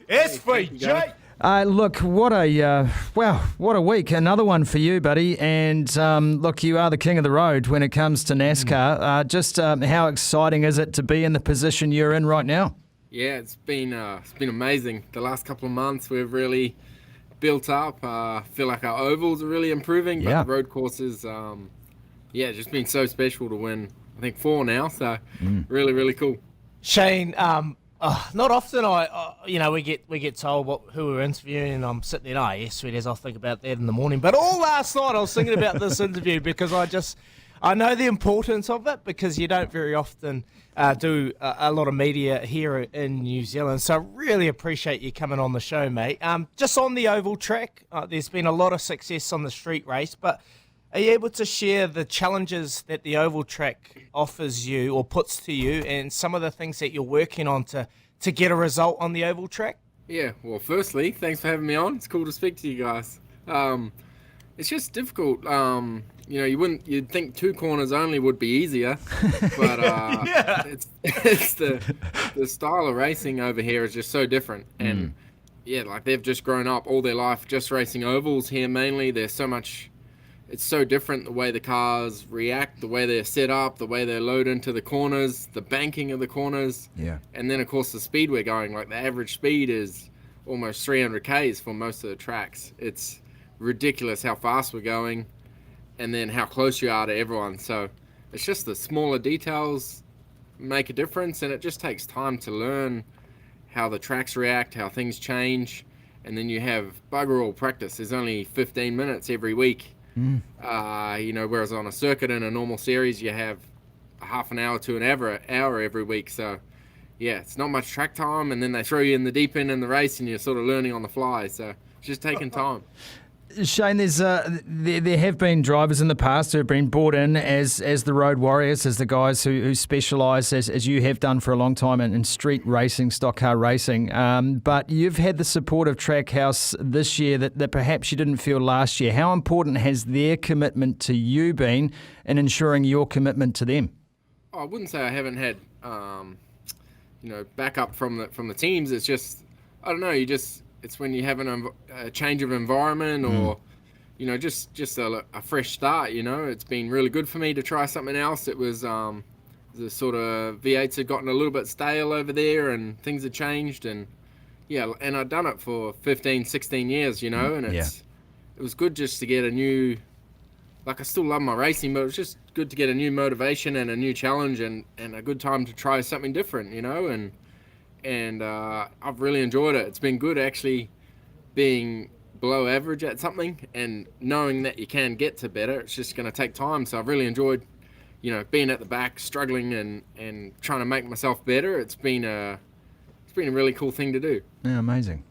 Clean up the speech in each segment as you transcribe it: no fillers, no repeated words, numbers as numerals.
SVG. Look, what a week. Another one for you, buddy. And look, you are the king of the road when it comes to NASCAR. How exciting is it to be in the position you're in right now? Yeah, it's been amazing. The last couple of months we've really built up. Feel like our ovals are really improving, but the road courses, just been so special to win. I think 4 now, so really, really cool. Shane, not often we get told who we're interviewing, and I'm sitting there, yes, sweet as, I'll think about that in the morning. But all last night I was thinking about this interview because I know the importance of it, because you don't very often do a lot of media here in New Zealand. So I really appreciate you coming on the show, mate. Just on the oval track, there's been a lot of success on the street race, but are you able to share the challenges that the oval track offers you or puts to you, and some of the things that you're working on to get a result on the oval track? Yeah, well, firstly, thanks for having me on. It's cool to speak to you guys. It's just difficult. You'd think 2 corners only would be easier, but it's the style of racing over here is just so different. And they've just grown up all their life just racing ovals here mainly. There's so much. It's so different, the way the cars react, the way they're set up, the way they load into the corners, the banking of the corners. Yeah. And then, of course, the speed we're going. Like, the average speed is almost 300 Ks for most of the tracks. It's ridiculous how fast we're going, and then how close you are to everyone. So it's just the smaller details make a difference, and it just takes time to learn how the tracks react, how things change. And then you have bugger all practice. There's only 15 minutes every week. Whereas on a circuit in a normal series, you have a half an hour to an hour every week. So, yeah, it's not much track time, and then they throw you in the deep end in the race, and you're sort of learning on the fly. So it's just taking time. Shane, there have been drivers in the past who have been brought in as the road warriors, as the guys who specialise, as you have done for a long time, in street racing, stock car racing. But you've had the support of Trackhouse this year that perhaps you didn't feel last year. How important has their commitment to you been in ensuring your commitment to them? I wouldn't say I haven't had backup from the teams. It's just, I don't know, it's when you have a change of environment, or, just a fresh start, It's been really good for me to try something else. It was the sort of V8s had gotten a little bit stale over there, and things had changed. And, and I'd done it for 15, 16 years, and it was good just to get a new, I still love my racing, but it was just good to get a new motivation and a new challenge, and a good time to try something different, and I've really enjoyed it. It's been good actually being below average at something, and knowing that you can get to better. It's just going to take time. So I've really enjoyed, being at the back, struggling and trying to make myself better. It's been a really cool thing to do. Yeah, amazing.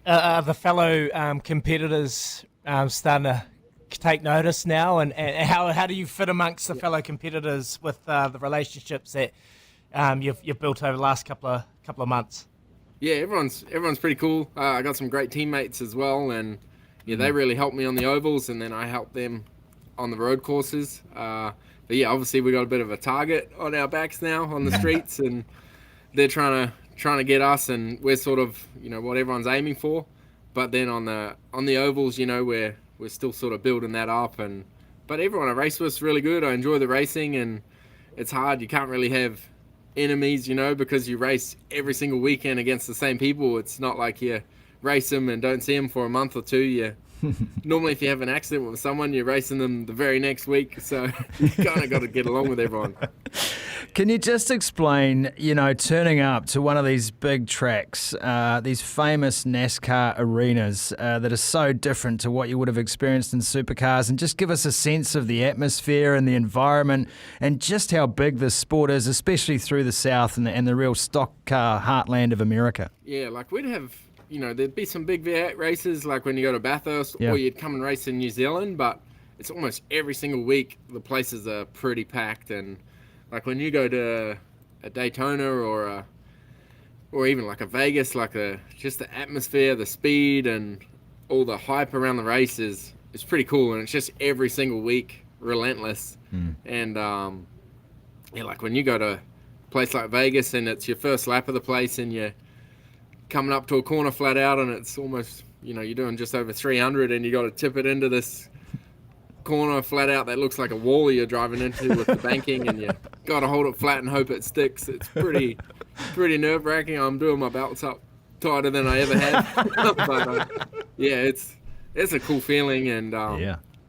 Are the fellow competitors starting to take notice now, and how do you fit amongst the fellow competitors with the relationships that you've built over the last couple of months? Yeah, everyone's pretty cool. I got some great teammates as well, and they really helped me on the ovals, and then I helped them on the road courses. But yeah, obviously we got a bit of a target on our backs now on the streets, and they're trying to get us, and we're sort of what everyone's aiming for. But then on the ovals, we're still sort of building that up, but everyone I race with is really good. I enjoy the racing, and it's hard. You can't really have enemies, because you race every single weekend against the same people. It's not like you race them and don't see them for a month or two. Normally, if you have an accident with someone, you're racing them the very next week. So you kind of got to get along with everyone. Can you just explain, turning up to one of these big tracks, these famous NASCAR arenas that are so different to what you would have experienced in supercars, and just give us a sense of the atmosphere and the environment, and just how big this sport is, especially through the South and the real stock car heartland of America? Yeah, we'd have, there'd be some big V8 races, like when you go to Bathurst, or you'd come and race in New Zealand, but it's almost every single week the places are pretty packed. And like when you go to a Daytona or even like a Vegas, just the atmosphere, the speed, and all the hype around the race is pretty cool. And it's just every single week, relentless. And like when you go to a place like Vegas and it's your first lap of the place, and coming up to a corner flat out, and it's almost, you're doing just over 300, and you got to tip it into this corner flat out that looks like a wall you're driving into with the banking, and you got to hold it flat and hope it sticks. It's pretty nerve-wracking. I'm doing my belts up tighter than I ever have. But it's a cool feeling, and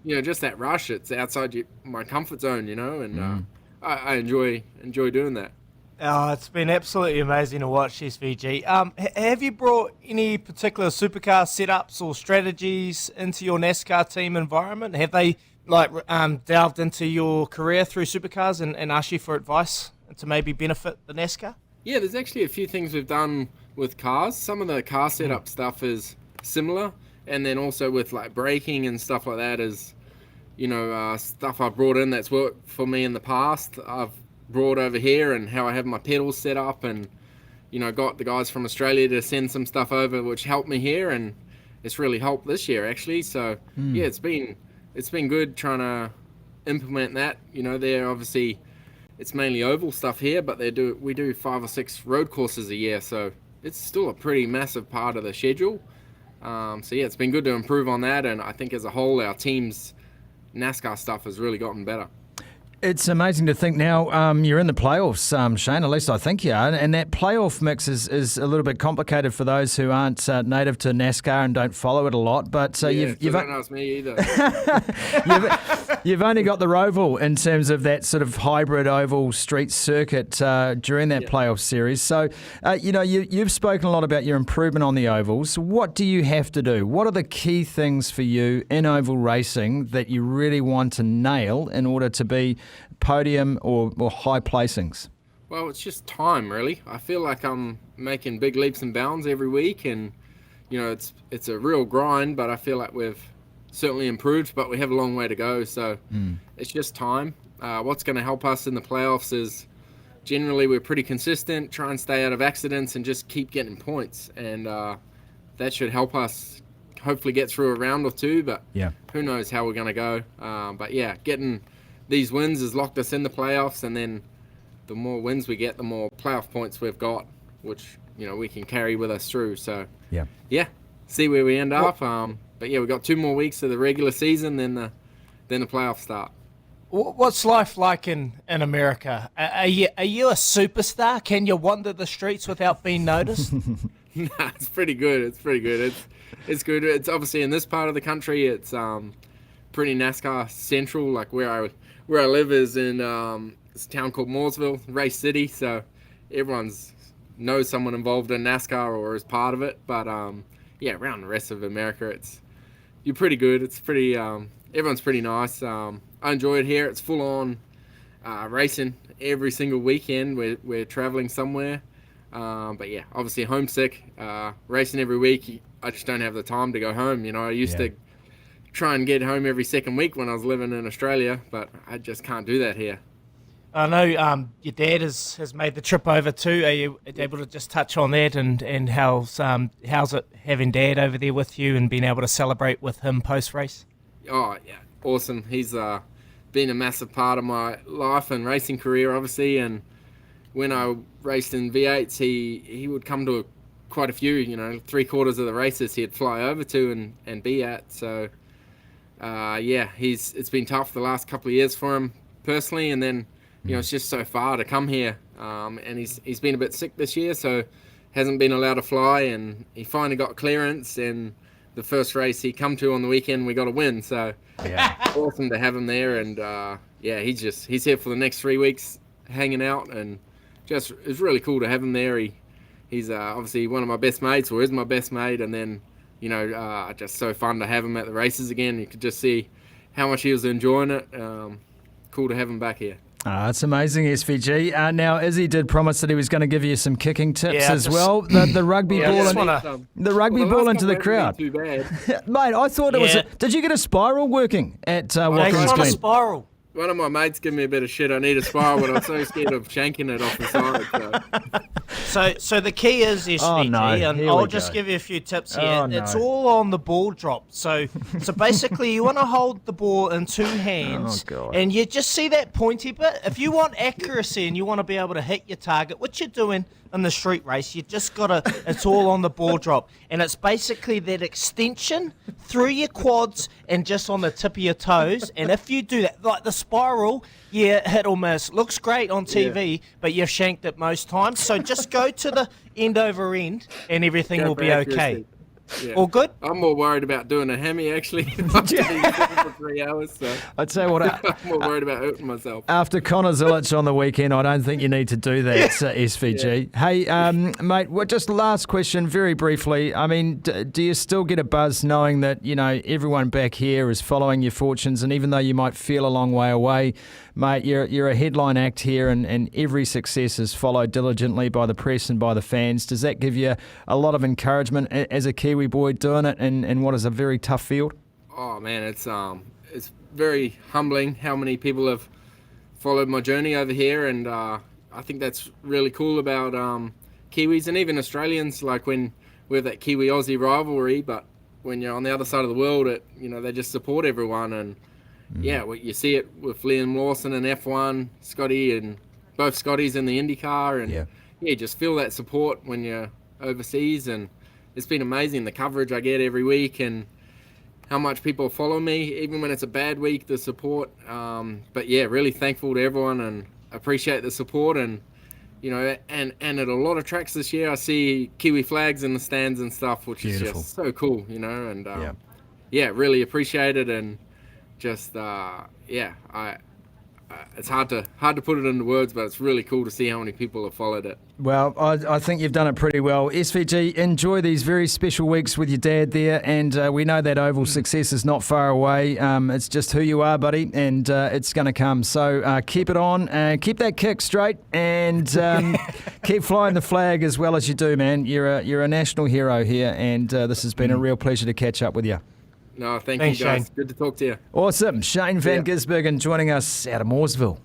just that rush. It's outside my comfort zone, and I enjoy doing that. Oh, it's been absolutely amazing to watch SVG. Have you brought any particular supercar setups or strategies into your NASCAR team environment? Have they delved into your career through supercars and asked you for advice to maybe benefit the NASCAR? Yeah, there's actually a few things we've done with cars. Some of the car setup stuff is similar, and then also with like braking and stuff like that is, stuff I've brought in that's worked for me in the past. I've brought over here, and how I have my pedals set up, and got the guys from Australia to send some stuff over which helped me here, and it's really helped this year actually. So yeah, it's been good trying to implement that. They're obviously, it's mainly oval stuff here, but we do 5 or 6 road courses a year, so it's still a pretty massive part of the schedule. So yeah, it's been good to improve on that, and I think as a whole our team's NASCAR stuff has really gotten better. It's amazing to think now you're in the playoffs, Shane, at least I think you are, and that playoff mix is a little bit complicated for those who aren't native to NASCAR and don't follow it a lot. But you've don't ask me either. you've only got the Roval in terms of that sort of hybrid oval street circuit during that playoff series. So, you've spoken a lot about your improvement on the ovals. What do you have to do? What are the key things for you in oval racing that you really want to nail in order to be podium or high placings? Well, it's just time, really. I feel like I'm making big leaps and bounds every week, and it's a real grind, but I feel like we've certainly improved, but we have a long way to go. So it's just time. What's going to help us in the playoffs is generally we're pretty consistent, try and stay out of accidents and just keep getting points, and that should help us hopefully get through a round or two, but who knows how we're going to go. But yeah, getting these wins has locked us in the playoffs, and then the more wins we get, the more playoff points we've got, which we can carry with us through. So yeah, see where we end up. But yeah, we've got 2 more weeks of the regular season, then the playoffs start. What's life like in America? Are you a superstar? Can you wander the streets without being noticed? Nah, it's pretty good. It's good. It's obviously in this part of the country, it's pretty NASCAR central. Like where I live is in this town called Mooresville, Race City. So everyone knows someone involved in NASCAR or is part of it. But yeah, around the rest of America, you're pretty good. It's pretty everyone's pretty nice. I enjoy it here. It's full on racing every single weekend. We're traveling somewhere. But yeah, obviously homesick. Racing every week. I just don't have the time to go home. I used to try and get home every second week when I was living in Australia, but I just can't do that here. I know your dad has made the trip over too. Are you able to just touch on that and how's it having Dad over there with you and being able to celebrate with him post-race? Oh, yeah, awesome. He's been a massive part of my life and racing career, obviously, and when I raced in V8s, he would come to quite a few, 3/4 of the races he'd fly over to and be at, so yeah, it's been tough the last couple of years for him personally, and then it's just so far to come here, and he's been a bit sick this year, so hasn't been allowed to fly, and he finally got clearance, and the first race he come to on the weekend we got a win, so awesome to have him there, and yeah, he's here for the next 3 weeks hanging out, and just it's really cool to have him there. He's obviously one of my best mates, or is my best mate, and then just so fun to have him at the races again. You could just see how much he was enjoying it. Cool to have him back here. It's amazing, SVG. Now, Izzy did promise that he was going to give you some kicking tips as well. The rugby ball into the crowd. Too bad. Mate, I thought it was. Did you get a spiral working at Watkins Glen? A spiral. One of my mates gave me a bit of shit. I need a spiral, but I'm so scared of shanking it off the side. So. So the key is SVG, Oh, no. and Here I'll we just go. give you a few tips here. Oh, no. It's all on the ball drop. So basically, you want to hold the ball in two hands, Oh, God. and you just see that pointy bit. If you want accuracy and you want to be able to hit your target, which you're doing in the street race, you just gotta. It's all on the ball drop, and it's basically that extension through your quads and just on the tip of your toes. And if you do that, like the spiral, yeah, hit or miss. Looks great on TV, but you've shanked it most times. So just go to the end over end, and everything Go will for be accuracy. okay. Yeah. All good? I'm more worried about doing a hammy actually after being sick for 3 hours. So I'd say what. I'm more worried about hurting myself. After Connor Zilic on the weekend, I don't think you need to do that, SVG. Hey, mate, just last question, very briefly. I mean, do you still get a buzz knowing that, everyone back here is following your fortunes, and even though you might feel a long way away, mate, you're a headline act here, and every success is followed diligently by the press and by the fans. Does that give you a lot of encouragement as a Kiwi boy doing it in what is a very tough field? Oh man, it's very humbling how many people have followed my journey over here, and I think that's really cool about Kiwis and even Australians. Like when we have that Kiwi-Aussie rivalry, but when you're on the other side of the world, they just support everyone, and you see it with Liam Lawson in F1, Scotty and both Scotties in the IndyCar, and you just feel that support when you're overseas, and it's been amazing the coverage I get every week and how much people follow me, even when it's a bad week, the support. But yeah, really thankful to everyone and appreciate the support. And and at a lot of tracks this year, I see Kiwi flags in the stands and stuff, which is just so cool, and really appreciate it. And just it's hard to put it into words, but it's really cool to see how many people have followed it. Well, I think you've done it pretty well. SVG, enjoy these very special weeks with your dad there, and we know that oval success is not far away. It's just who you are, buddy, and it's going to come. So keep it on, keep that kick straight, and keep flying the flag as well as you do, man. You're a national hero here, and this has been a real pleasure to catch up with you. No, thanks you, guys. Shane. Good to talk to you. Awesome. Shane van Gisbergen joining us out of Mooresville.